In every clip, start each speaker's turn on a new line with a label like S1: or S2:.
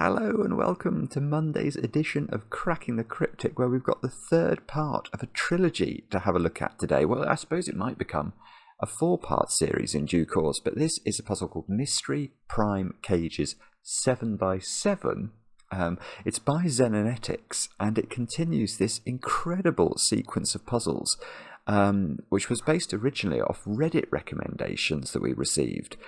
S1: Hello and welcome to Monday's edition of Cracking the Cryptic, where we've got the third part of a trilogy to have a look at today. Well, I suppose it might become a four-part series in due course, but this is a puzzle called Mystery Prime Cages 7x7. It's by Xenonetix, and it continues this incredible sequence of puzzles, which was based originally off Reddit recommendations that we received.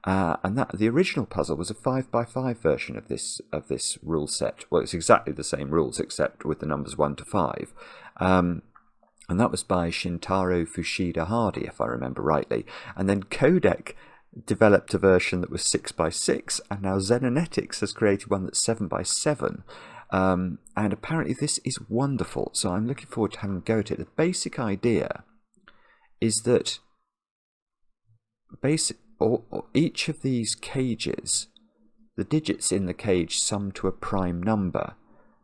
S1: And that the original puzzle was a 5x5 version of this rule set. Well, it's exactly the same rules except with the numbers 1 to 5. And that was by Shintaro Fushida Hardy, if I remember rightly. And then Codec developed a version that was 6x6, and now Xenonetix has created one that's 7x7. And apparently this is wonderful, so I'm looking forward to having a go at it. The basic idea is that each of these cages, the digits in the cage sum to a prime number,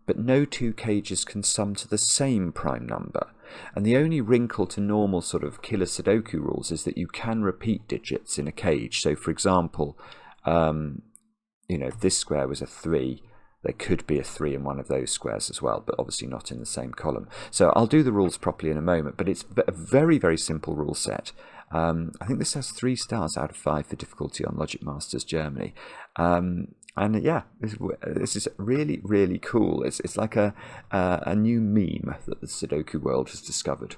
S1: but no two cages can sum to the same prime number. And the only wrinkle to normal sort of killer Sudoku rules is that you can repeat digits in a cage. So, for example, if this square was a 3, there could be a 3 in one of those squares as well, but obviously not in the same column. So I'll do the rules properly in a moment, but it's a very, very simple rule set. I think this has 3 stars out of 5 for difficulty on Logic Masters Germany. And yeah, this is really, really cool. It's like a new meme that the Sudoku world has discovered.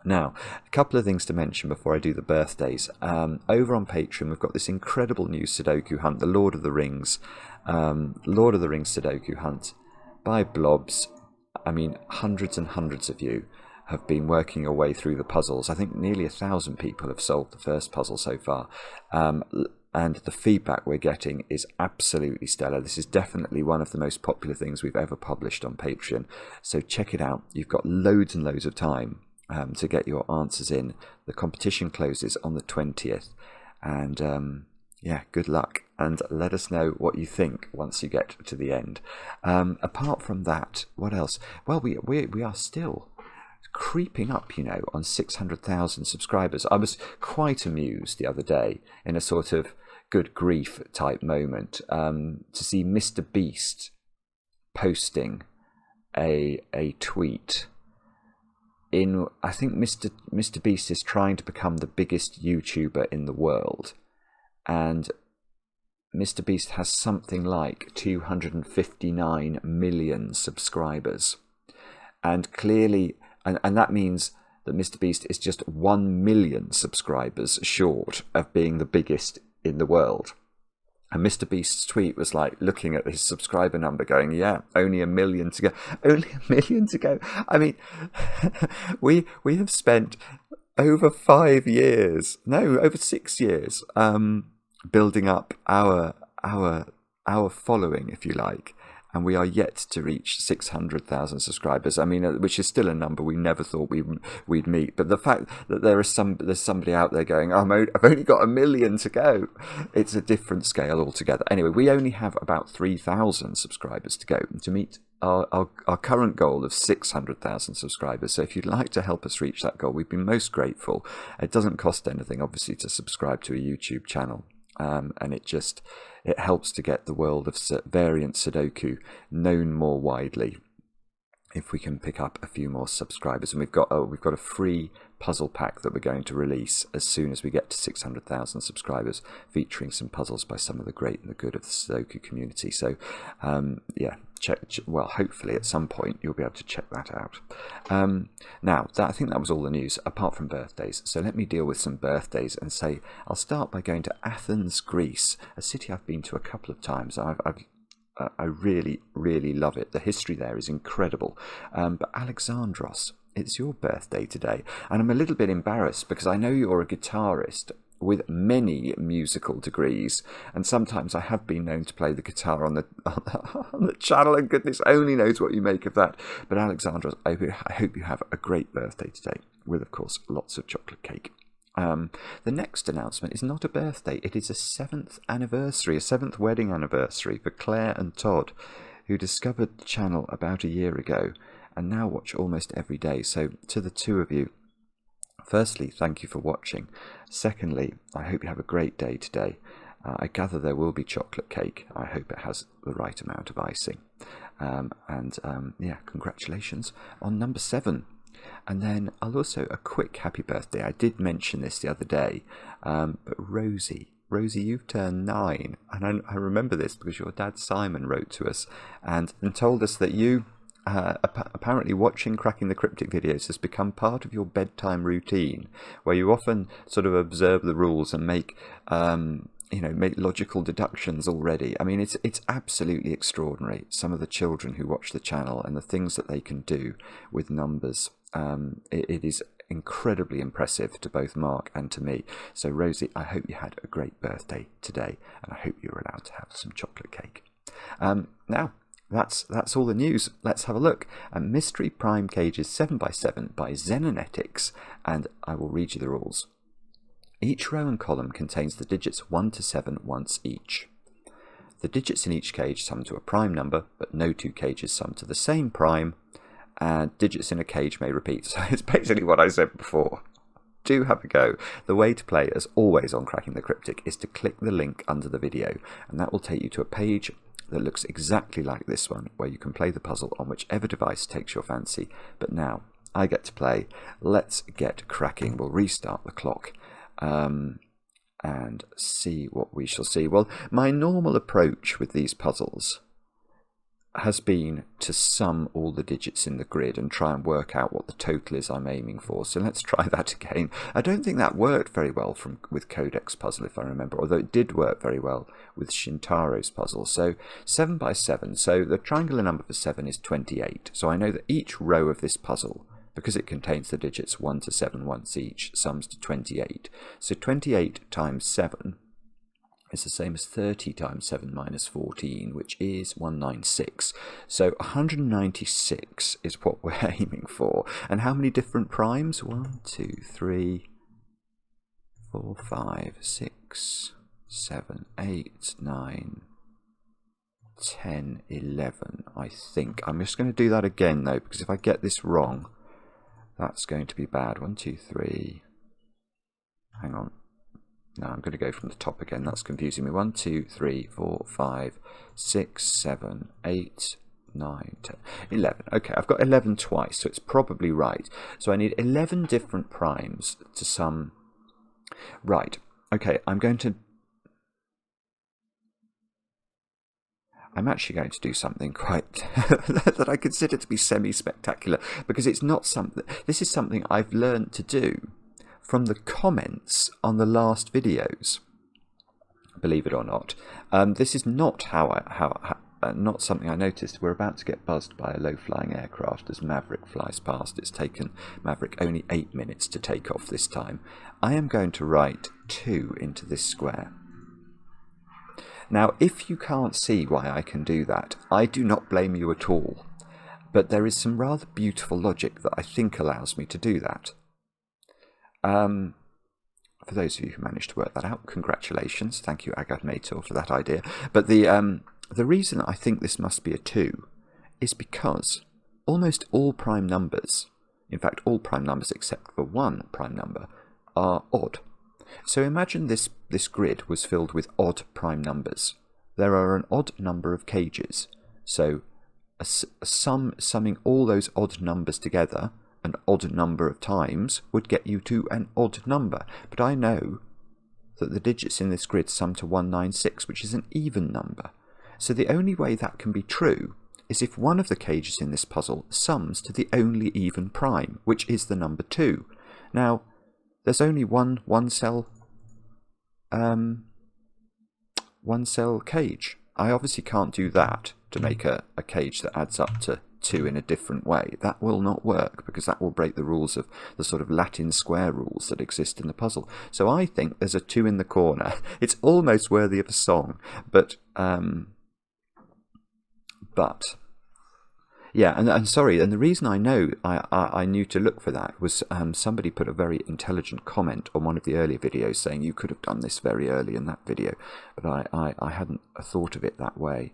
S1: Now, a couple of things to mention before I do the birthdays. Over on Patreon, we've got this incredible new Sudoku hunt, the Lord of the Rings Sudoku hunt by Blobz. I mean, hundreds and hundreds of you have been working your way through the puzzles. I think nearly 1,000 people have solved the first puzzle so far. And the feedback we're getting is absolutely stellar. This is definitely one of the most popular things we've ever published on Patreon. So check it out. You've got loads and loads of time to get your answers in. The competition closes on the 20th. And yeah, good luck. And let us know what you think once you get to the end. Apart from that, what else? Well, we are still creeping up, on 600,000 subscribers. I was quite amused the other day in a sort of good grief type moment to see Mr. Beast posting a tweet. I think Mr. Beast is trying to become the biggest YouTuber in the world, and Mr. Beast has something like 259 million subscribers, and clearly, and that means that Mr. Beast is just 1 million subscribers short of being the biggest in the world. And Mr. Beast's tweet was like looking at his subscriber number going, yeah, only 1 million to go. Only 1 million to go. I mean, we have spent over 5 years, no, over 6 years, building up our following, if you like. And we are yet to reach 600,000 subscribers. I mean, which is still a number we never thought we'd meet. But the fact that there's somebody out there going, I've only got 1 million to go, it's a different scale altogether. Anyway, we only have about 3,000 subscribers to go to meet our current goal of 600,000 subscribers. So if you'd like to help us reach that goal, we'd be most grateful. It doesn't cost anything, obviously, to subscribe to a YouTube channel. And it helps to get the world of variant Sudoku known more widely if we can pick up a few more subscribers. And we've got a free puzzle pack that we're going to release as soon as we get to 600,000 subscribers, featuring some puzzles by some of the great and the good of the Sudoku community. So yeah, well, hopefully at some point you'll be able to check that out. Now, I think that was all the news apart from birthdays. So let me deal with some birthdays and say I'll start by going to Athens, Greece, a city I've been to a couple of times. I really, really love it. The history there is incredible. But Alexandros, it's your birthday today, and I'm a little bit embarrassed because I know you're a guitarist with many musical degrees, and sometimes I have been known to play the guitar on the channel, and goodness only knows what you make of that. But Alexandros, I hope you have a great birthday today, with of course lots of chocolate cake. The next announcement is not a birthday, it is a 7th anniversary, a 7th wedding anniversary for Claire and Todd, who discovered the channel about a year ago and now watch almost every day. So to the two of you, firstly, thank you for watching. Secondly, I hope you have a great day today. I gather there will be chocolate cake. I hope it has the right amount of icing. Yeah, congratulations on number 7. And then I'll also, a quick happy birthday. I did mention this the other day, but Rosie, you've turned 9. And I remember this because your dad Simon wrote to us and told us that you, apparently watching Cracking the Cryptic videos has become part of your bedtime routine, where you often sort of observe the rules and make logical deductions already. I mean, it's absolutely extraordinary, some of the children who watch the channel and the things that they can do with numbers. It is incredibly impressive to both Mark and to me. So Rosie, I hope you had a great birthday today, and I hope you were allowed to have some chocolate cake. Now, that's all the news. Let's have a look at Mystery Prime Cages 7x7 by Xenonetix, and I will read you the rules. Each row and column contains the digits 1 to 7 once each. The digits in each cage sum to a prime number, but no 2 cages sum to the same prime, and digits in a cage may repeat. So it's basically what I said before. Do have a go. The way to play, as always on Cracking the Cryptic, is to click the link under the video, and that will take you to a page that looks exactly like this one, where you can play the puzzle on whichever device takes your fancy. But now, I get to play. Let's get cracking. We'll restart the clock and see what we shall see. Well, my normal approach with these puzzles has been to sum all the digits in the grid and try and work out what the total is I'm aiming for. So let's try that again. I don't think that worked very well with Codex puzzle, if I remember, although it did work very well with Shintaro's puzzle. So 7x7, so the triangular number for 7 is 28. So I know that each row of this puzzle, because it contains the digits 1 to 7 once each, sums to 28. So 28 times 7 is the same as 30 times 7 minus 14, which is 196. So 196 is what we're aiming for. And how many different primes? 1, 2, 3, 4, 5, 6, 7, 8, 9, 10, 11, I think. I'm just going to do that again, though, because if I get this wrong, that's going to be bad. 1, 2, 3. Hang on. No, I'm going to go from the top again. That's confusing me. 1, 2, 3, 4, 5, 6, 7, 8, 9, 10, 11. Okay, I've got 11 twice, so it's probably right. So I need 11 different primes to sum. Right. Okay, I'm actually going to do something quite that I consider to be semi-spectacular, because it's not something. This is something I've learned to do from the comments on the last videos. Believe it or not, this is not not something I noticed. We're about to get buzzed by a low-flying aircraft as Maverick flies past. It's taken Maverick only 8 minutes to take off this time. I am going to write 2 into this square. Now, if you can't see why I can do that, I do not blame you at all. But there is some rather beautiful logic that I think allows me to do that. For those of you who managed to work that out, congratulations. Thank you, Agadmator, for that idea. But the reason I think this must be a 2 is because almost all prime numbers, in fact all prime numbers except for one prime number, are odd. So imagine this grid was filled with odd prime numbers. There are an odd number of cages. So summing all those odd numbers together an odd number of times would get you to an odd number. But I know that the digits in this grid sum to 196, which is an even number. So the only way that can be true is if one of the cages in this puzzle sums to the only even prime, which is the number 2. Now, there's only one cell cage. I obviously can't do that to make a cage that adds up to 2 in a different way. That will not work, because that will break the rules of the sort of Latin square rules that exist in the puzzle. So I think there's a 2 in the corner. It's almost worthy of a song, but yeah, and sorry, and the reason I know I knew to look for that was somebody put a very intelligent comment on one of the earlier videos saying you could have done this very early in that video, but I hadn't thought of it that way.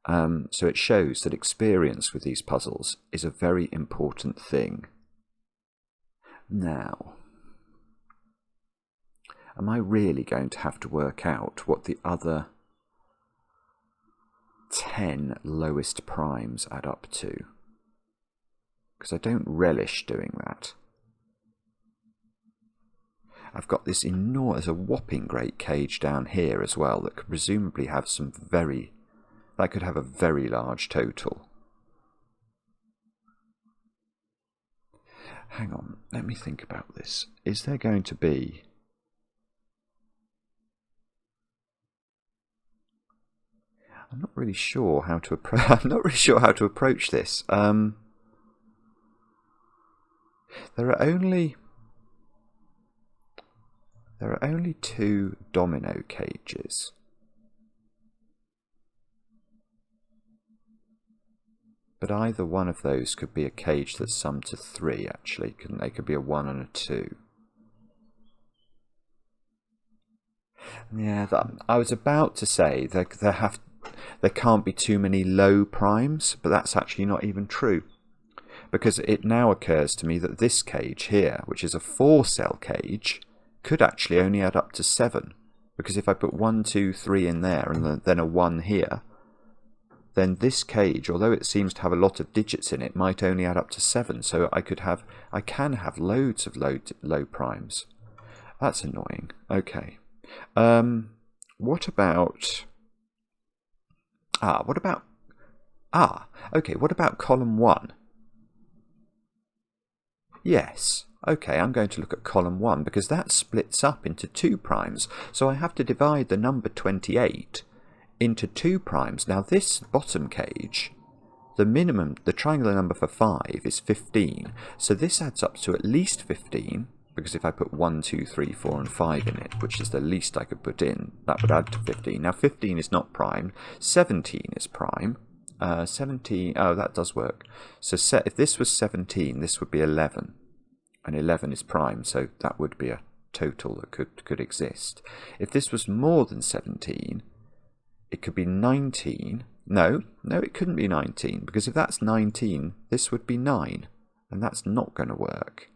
S1: So it shows that experience with these puzzles is a very important thing. Now, am I really going to have to work out what the other 10 lowest primes add up to? Because I don't relish doing that. I've got this enormous, a whopping great cage down here as well that could presumably have some that could have a very large total. Hang on, let me think about this. Is there going to be... I'm not really sure how to approach this. There are only 2 domino cages. But either one of those could be a cage that's summed to 3, actually, couldn't they? Could be a 1 and a 2. Yeah, I was about to say there can't be too many low primes, but that's actually not even true. Because it now occurs to me that this cage here, which is a 4-cell cage, could actually only add up to 7. Because if I put 1, 2, 3 in there and then a 1 here, then this cage, although it seems to have a lot of digits in it, might only add up to 7. So I can have loads of low primes. That's annoying. Okay. What about column 1? Yes. Okay, I'm going to look at column 1 because that splits up into 2 primes. So I have to divide the number 28 into 2 primes. Now this bottom cage, the triangular number for 5 is 15. So this adds up to at least 15, because if I put 1, 2, 3, 4 and 5 in it, which is the least I could put in, that would add to 15. Now 15 is not prime, 17 is prime. 17, oh, that does work. So if this was 17, this would be 11. And 11 is prime, so that would be a total that could exist. If this was more than 17, it could be 19. No, it couldn't be 19, because if that's 19, this would be 9, and that's not going to work.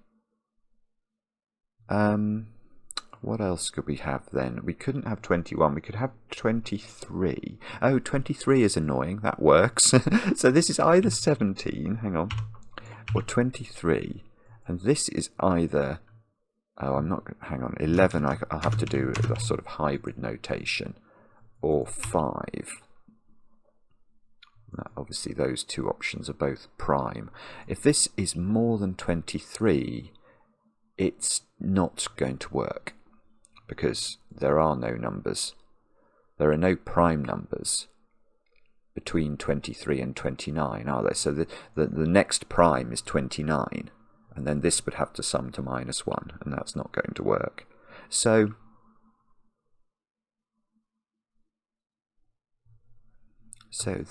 S1: What else could we have then? We couldn't have 21, we could have 23. Oh, 23 is annoying, that works. So this is either 17, hang on, or 23, and this is either, hang on, 11, I'll have to do a sort of hybrid notation, or 5. Now, obviously those 2 options are both prime. If this is more than 23, it's not going to work, because there are no numbers. There are no prime numbers between 23 and 29, are there? So the next prime is 29, and then this would have to sum to -1, and that's not going to work. So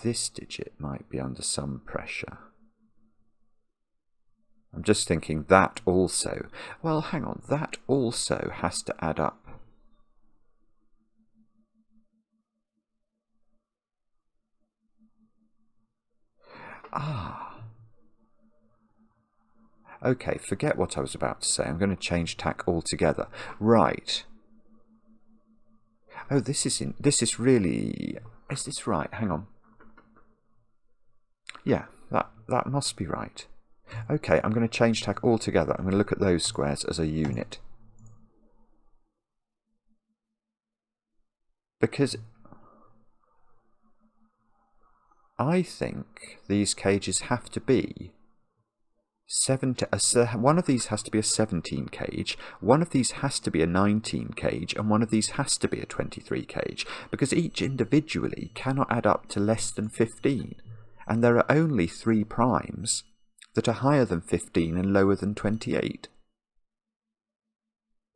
S1: this digit might be under some pressure. I'm just thinking that also, well, hang on, that also has to add up. Okay, forget what I was about to say. I'm going to change tack altogether. Right. Oh, is this right? Hang on. Yeah, that must be right. Okay, I'm going to change tack altogether. I'm going to look at those squares as a unit. Because I think these cages have to be one of these has to be a 17 cage, one of these has to be a 19 cage, and one of these has to be a 23 cage, because each individually cannot add up to less than 15, and there are only 3 primes that are higher than 15 and lower than 28.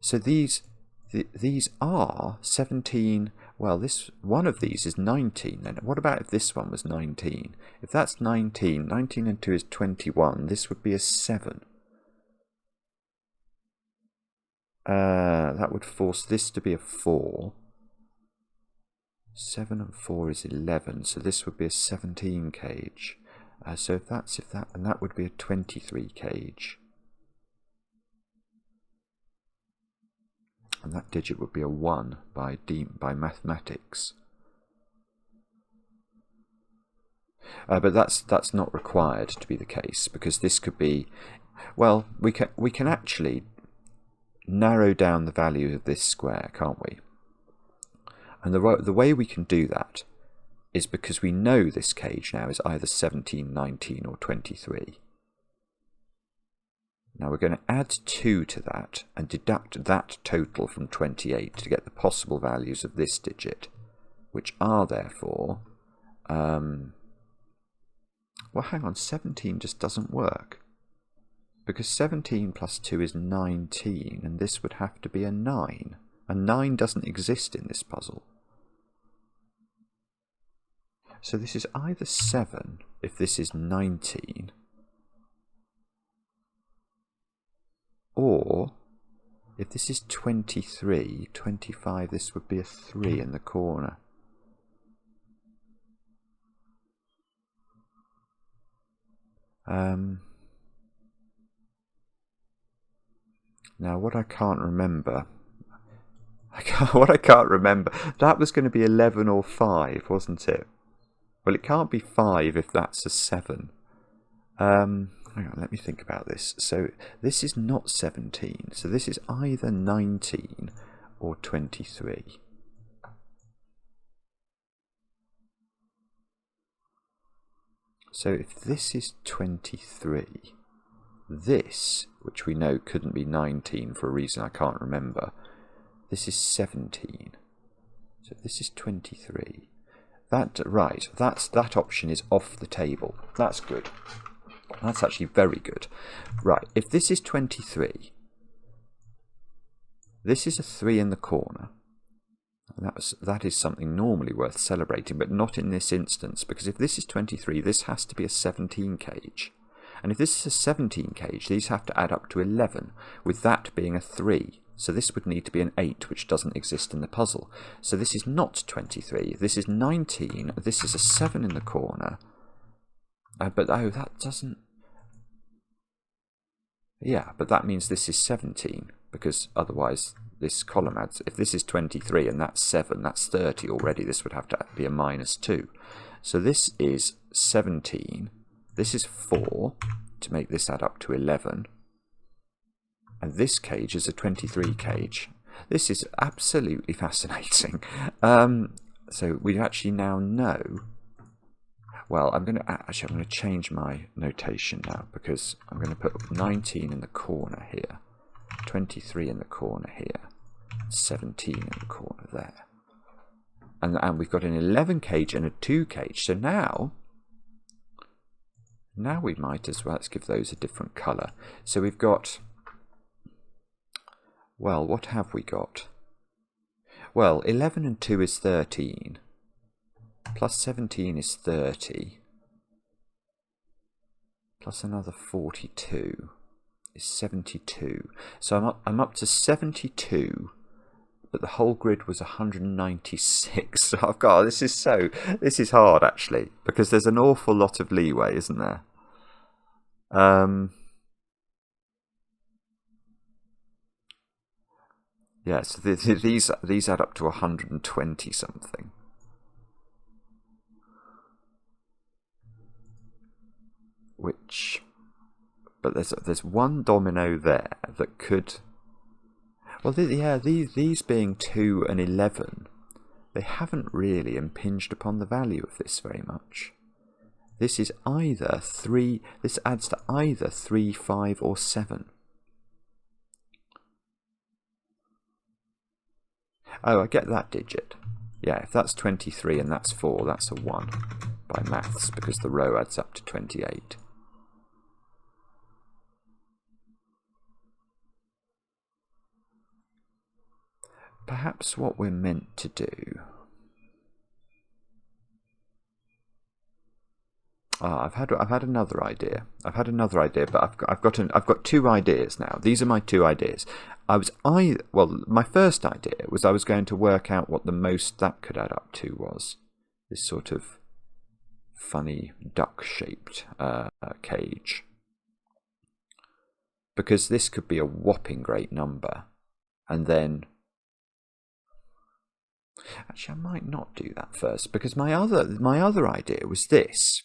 S1: So these are 17. Well, one of these is 19. Then what about if this one was 19? If that's 19, 19 and 2 is 21. This would be a 7. That would force this to be a 4. 7 and 4 is 11. So this would be a 17 cage. So if that, and that would be a 23 cage. And that digit would be a 1 by mathematics. But that's not required to be the case, because this could be, well, we can actually narrow down the value of this square, can't we? And the way we can do that is because we know this cage now is either 17, 19 or 23. Now we're going to add 2 to that and deduct that total from 28 to get the possible values of this digit, which are therefore, well, hang on, 17 just doesn't work, because 17 plus 2 is 19, and this would have to be a 9. A 9 doesn't exist in this puzzle. So this is either 7 if this is 19, or if this is 23, 25, this would be a 3 in the corner. Now what I can't remember, that was going to be 11 or 5, wasn't it? Well, it can't be 5 if that's a 7. Hang on, let me think about this. So this is not 17, so this is either 19 or 23. So if this is 23, this, which we know couldn't be 19 for a reason I can't remember, this is 17. So this is 23. That option is off the table. That's good. That's actually very good. Right, if this is 23, this is a 3 in the corner. That is something normally worth celebrating, but not in this instance, because if this is 23, this has to be a 17 cage. And if this is a 17 cage, these have to add up to 11, with that being a 3. So this would need to be an 8, which doesn't exist in the puzzle. So this is not 23. This is 19. This is a 7 in the corner. But oh, that doesn't... Yeah, but that means this is 17, because otherwise this column adds... If this is 23 and that's 7, that's 30 already. This would have to be a -2. So this is 17. This is 4 to make this add up to 11. And this cage is a 23 cage. This is absolutely fascinating. So we actually now know... Well, I'm going to change my notation now, because I'm going to put 19 in the corner here, 23 in the corner here, 17 in the corner there. And we've got an 11 cage and a 2 cage. So now we might as well, let's give those a different colour. So we've got... Well, what have we got? Well, 11 and 2 is 13. Plus 17 is 30. Plus another 42 is 72. So I'm up to 72, but the whole grid was 196. So I've got... This is hard, actually, because there's an awful lot of leeway, isn't there? Yeah, so these add up to 120 something. But there's one domino there that could... Well, yeah, these being 2 and 11, they haven't really impinged upon the value of this very much. This is either 3... This adds to either 3, 5 or 7. Oh, I get that digit. Yeah, if that's 23 and that's 4, that's a 1 by maths, because the row adds up to 28. Perhaps what we're meant to do... I've had another idea. I've but I've got 2 ideas now. These are my 2 ideas. My first idea was I was going to work out what the most that could add up to was. This sort of funny duck-shaped cage. Because this could be a whopping great number, and then Actually, I might not do that first, because my other idea was this.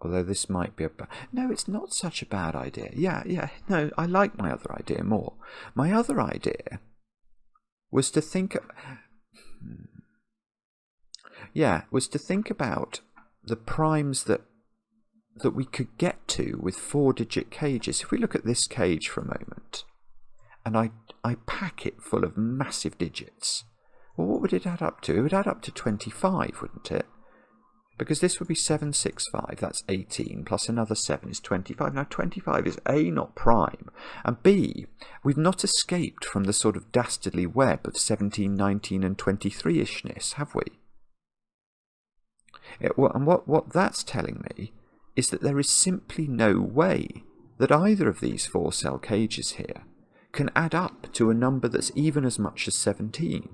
S1: Although this might be no, it's not such a bad idea. Yeah, no, I like my other idea more. My other idea was to think about the primes that we could get to with 4-digit cages. If we look at this cage for a moment, and I pack it full of massive digits, well, what would it add up to? It would add up to 25, wouldn't it? Because this would be 765, that's 18, plus another 7 is 25. Now 25 is A, not prime, and B, we've not escaped from the sort of dastardly web of 17, 19 and 23-ishness, have we? And what that's telling me is that there is simply no way that either of these 4-cell cages here can add up to a number that's even as much as 17.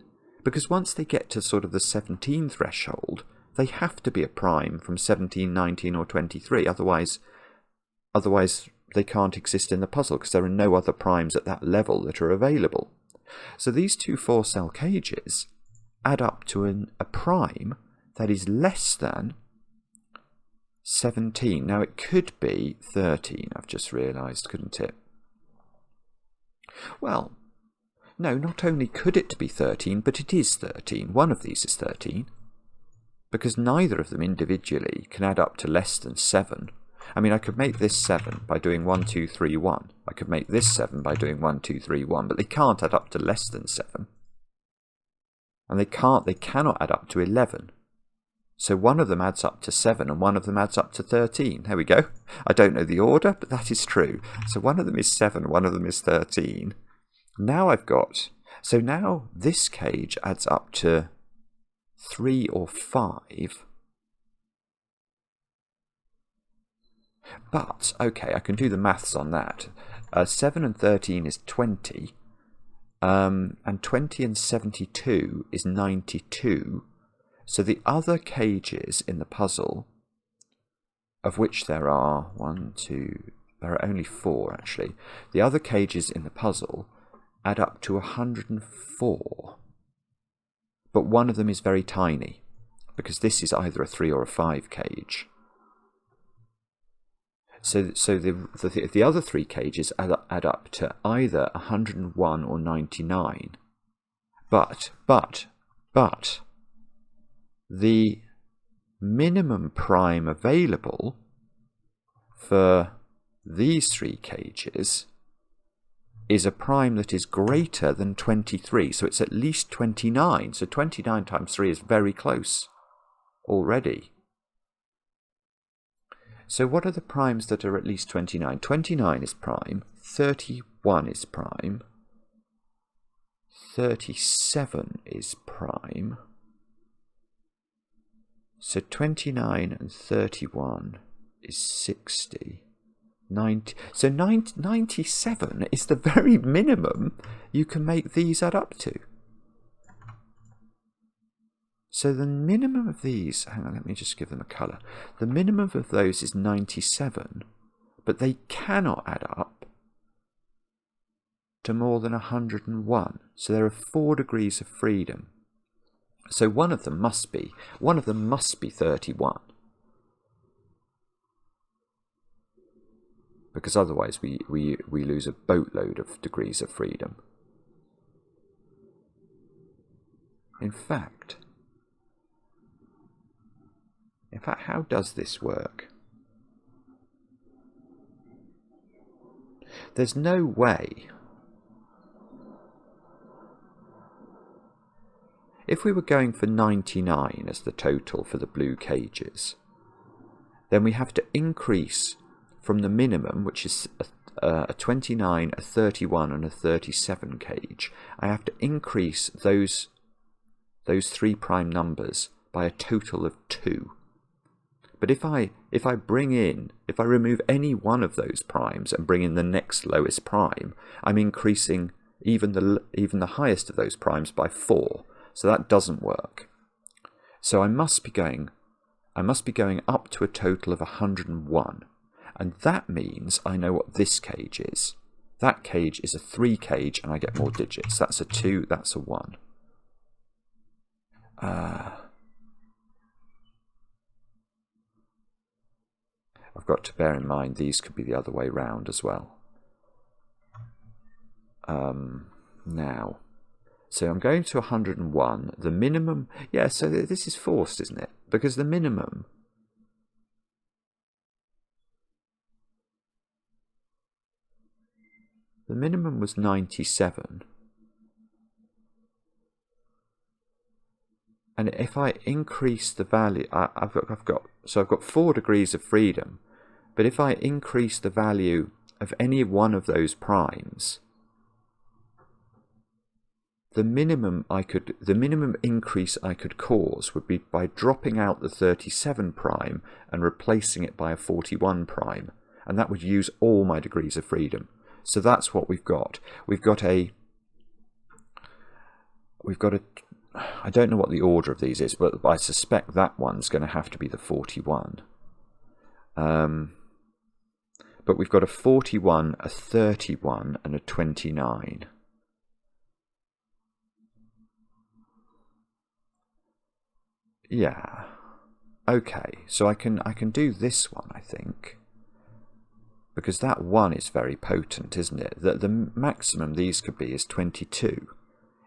S1: Because once they get to sort of the 17 threshold, they have to be a prime from 17, 19 or 23, otherwise they can't exist in the puzzle, because there are no other primes at that level that are available. So these two 4-cell cages add up to a prime that is less than 17. Now it could be 13, I've just realised, couldn't it? Well, no, not only could it be 13, but it is 13. One of these is 13. Because neither of them individually can add up to less than 7. I mean, I could make this 7 by doing 1, 2, 3, 1. I could make this 7 by doing 1, 2, 3, 1, but they can't add up to less than 7. And they cannot add up to 11. So one of them adds up to 7 and one of them adds up to 13. There we go. I don't know the order, but that is true. So one of them is 7, one of them is 13. Now so now this cage adds up to 3 or 5. But, okay, I can do the maths on that. 7 and 13 is 20. And 20 and 72 is 92. So the other cages in the puzzle, of which there are there are only 4 actually. The other cages in the puzzle add up to 104. But one of them is very tiny, because this is either a 3 or a 5 cage. So the other 3 cages add up to either 101 or 99. But the minimum prime available for these 3 cages is a prime that is greater than 23, so it's at least 29. So 29 times 3 is very close already. So what are the primes that are at least 29? 29 is prime, 31 is prime, 37 is prime. So 29 and 31 is 60. 90. So 97 is the very minimum you can make these add up to. So the minimum of these, hang on, let me just give them a colour. The minimum of those is 97, but they cannot add up to more than 101. So there are 4 degrees of freedom. So one of them must be 31. Because otherwise we lose a boatload of degrees of freedom. In fact, how does this work? There's no way. If we were going for 99 as the total for the blue cages, then we have to increase from the minimum, which is a 29, a 31 and a 37 cage. I have to increase those 3 prime numbers by a total of 2. But if I remove any one of those primes and bring in the next lowest prime, I'm increasing even the highest of those primes by 4. So that doesn't work. So I must be going up to a total of 101. And that means I know what this cage is. That cage is a 3 cage, and I get more digits. That's a 2, that's a 1. I've got to bear in mind these could be the other way round as well. Now, so I'm going to 101. The minimum, yeah, so this is forced, isn't it? Because the minimum was 97. And if I increase the value, I've got 4 degrees of freedom. But if I increase the value of any one of those primes, the minimum increase I could cause would be by dropping out the 37 prime and replacing it by a 41 prime, and that would use all my degrees of freedom. So that's what we've got. We've got a I don't know what the order of these is, but I suspect that one's going to have to be the 41. But we've got a 41, a 31, and a 29. Yeah. Okay, so I can do this one, I think. Because that 1 is very potent, isn't it? The maximum these could be is 22.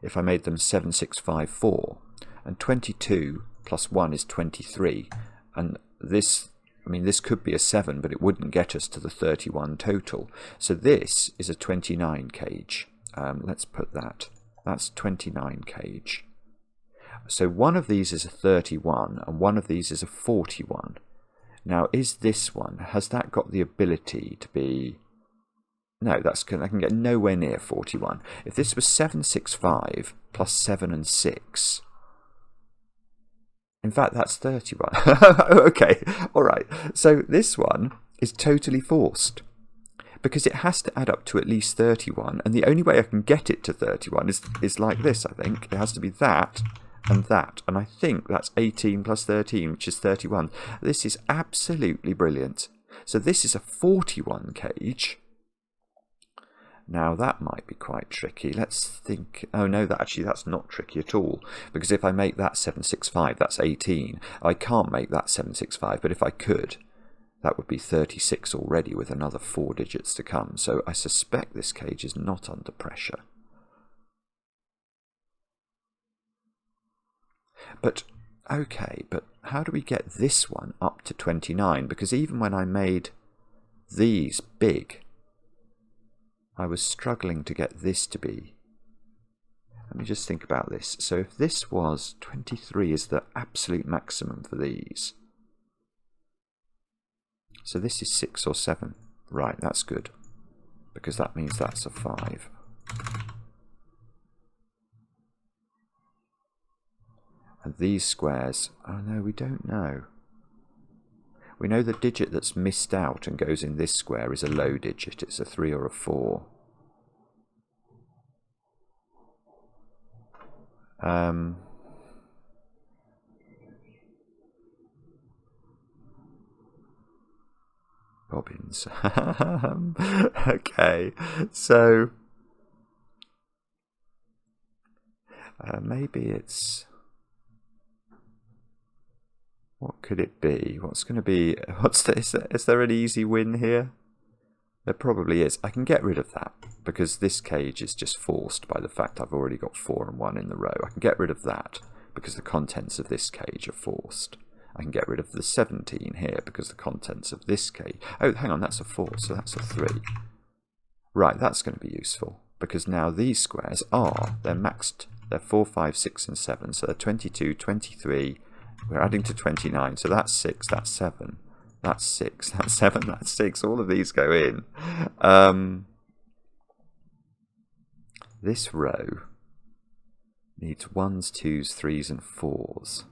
S1: If I made them 7, 6, 5, 4. And 22 plus 1 is 23. And this, I mean, this could be a 7, but it wouldn't get us to the 31 total. So this is a 29 cage. Let's put that. That's 29 cage. So one of these is a 31 and one of these is a 41. Now, is this one, has that got the ability to be... No, I can get nowhere near 41. If this was 7, 6, 5 plus 7 and 6... In fact, that's 31. Okay, all right. So this one is totally forced because it has to add up to at least 31, and the only way I can get it to 31 is like this, I think. It has to be that and that, and I think that's 18 plus 13, which is 31. This is absolutely brilliant. So this is a 41 cage. Now that might be quite tricky. Let's think. Oh no, that's not tricky at all. Because if I make that 765, that's 18. I can't make that 765, but if I could, that would be 36 already with another 4 digits to come. So I suspect this cage is not under pressure. But, okay, but how do we get this one up to 29? Because even when I made these big, I was struggling to get this to be. Let me just think about this. So if this was 23 is the absolute maximum for these. So this is 6 or 7. Right, that's good. Because that means that's a 5. And these squares, oh no, we don't know. We know the digit that's missed out and goes in this square is a low digit. It's a 3 or a 4. Bobbins. Okay, so maybe it's... What could it be? What's going to be... Is there an easy win here? There probably is. I can get rid of that because this cage is just forced by the fact I've already got 4 and 1 in the row. I can get rid of that because the contents of this cage are forced. I can get rid of the 17 here because the contents of this cage... Oh, hang on, that's a 4, so that's a 3. Right, that's going to be useful because now these squares they're maxed. They're 4, 5, 6 and 7, so they're 22, 23... We're adding to 29, so that's 6, that's 7, that's 6, that's 7, that's 6. All of these go in. This row needs 1s, 2s, 3s and 4s.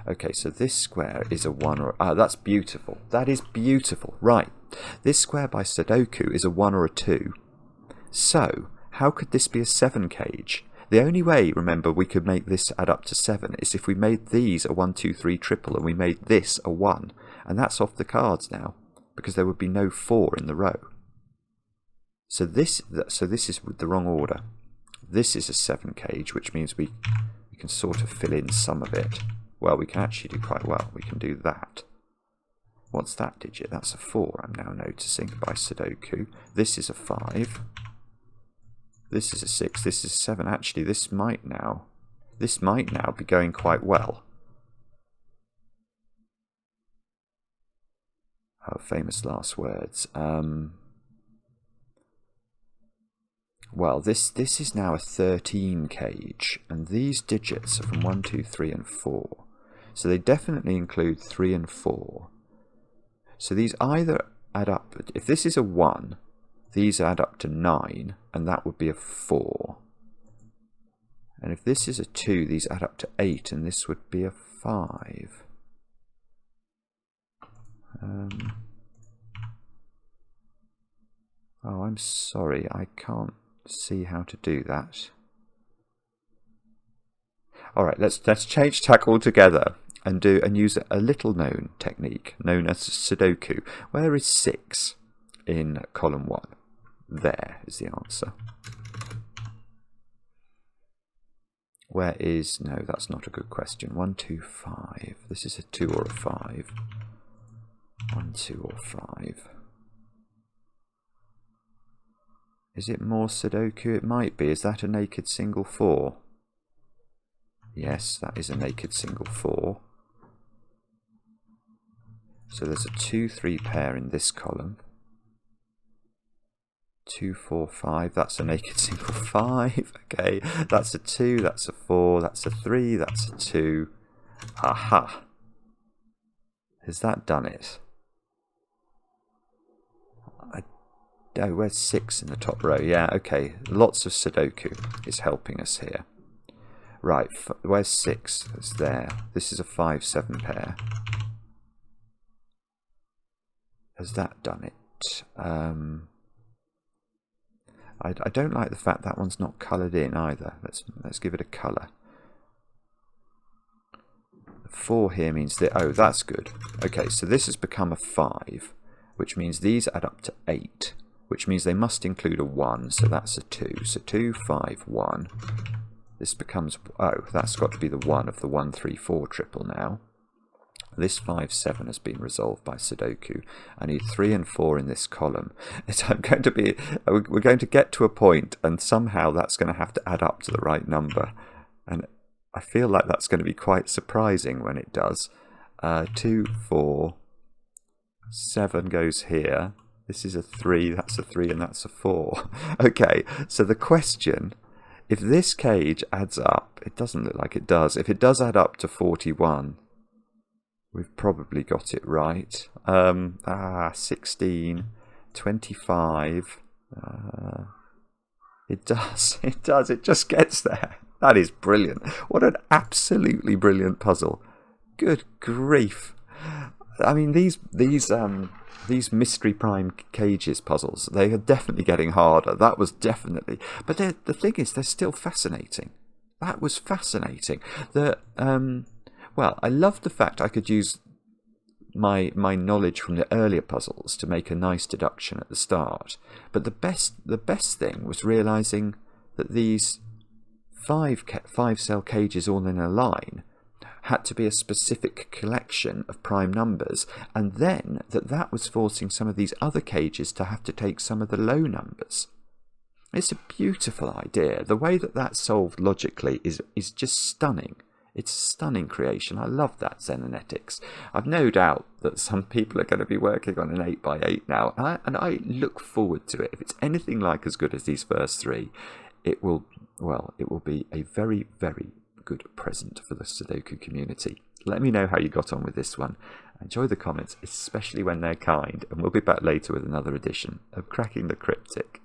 S1: Okay, so this square is a 1 or... Ah, that's beautiful. That is beautiful. Right. This square by Sudoku is a 1 or a 2. So, how could this be a 7 cage? The only way, remember, we could make this add up to 7 is if we made these a 1, 2, 3 triple and we made this a 1. And that's off the cards now, because there would be no 4 in the row. So this is with the wrong order. This is a 7 cage, which means we can sort of fill in some of it. Well, we can actually do quite well. We can do that. What's that digit? That's a 4, I'm now noticing, by Sudoku. This is a 5. This is a 6. This is a 7. Actually, this might now be going quite well. Oh, famous last words. Well, this is now a 13 cage, and these digits are from 1, 2, 3, and 4. So they definitely include 3 and 4. So these either add up, if this is a 1, these add up to 9, and that would be a 4. And if this is a 2, these add up to 8, and this would be a 5. Oh, I'm sorry, I can't see how to do that. Alright, let's change tack altogether and use a little known technique known as Sudoku. Where is 6 in column 1? There is the answer. Where is... no, that's not a good question. 1, 2, 5. This is a 2 or a 5. 1, 2 or 5. Is it more Sudoku? It might be. Is that a naked single 4? Yes, that is a naked single 4. So there's a 2, 3 pair in this column. 2, 4, 5. That's a naked single 5. Okay, that's a 2, that's a 4, that's a 3, that's a 2. Aha! Has that done it? Oh, where's 6 in the top row? Yeah, okay. Lots of Sudoku is helping us here. Right, where's 6? It's there. This is a 5, 7 pair. Has that done it? I don't like the fact that one's not coloured in either. Let's give it a colour. 4 here means that... oh, that's good. Okay, so this has become a 5, which means these add up to 8. Which means they must include a 1, so that's a 2. So 2, 5, 1. This becomes... oh, that's got to be the 1 of the 1, 3, 4 triple now. This 5, 7 has been resolved by Sudoku. I need 3 and 4 in this column. We're going to get to a point, and somehow that's going to have to add up to the right number. And I feel like that's going to be quite surprising when it does. 2, 4, 7 goes here. This is a 3, that's a 3, and that's a 4. Okay, so the question, if this cage adds up, it doesn't look like it does. If it does add up to 41, we've probably got it right. 16, 25. It does, it just gets there. That is brilliant. What an absolutely brilliant puzzle. Good grief. I mean, these mystery prime cages puzzles, they are definitely getting harder. That was definitely... but the thing is, they're still fascinating. That was fascinating. Well, I love the fact I could use my knowledge from the earlier puzzles to make a nice deduction at the start. But the best thing was realising that these 5-cell cages all in a line had to be a specific collection of prime numbers, and then that was forcing some of these other cages to have to take some of the low numbers. It's a beautiful idea. The way that's solved logically is just stunning. It's a stunning creation. I love that, Xenonetix. I've no doubt that some people are going to be working on an 8x8 now, and I look forward to it. If it's anything like as good as these first 3, it will be a very, very good present for the Sudoku community. Let me know how you got on with this one. Enjoy the comments, especially when they're kind, and we'll be back later with another edition of Cracking the Cryptic.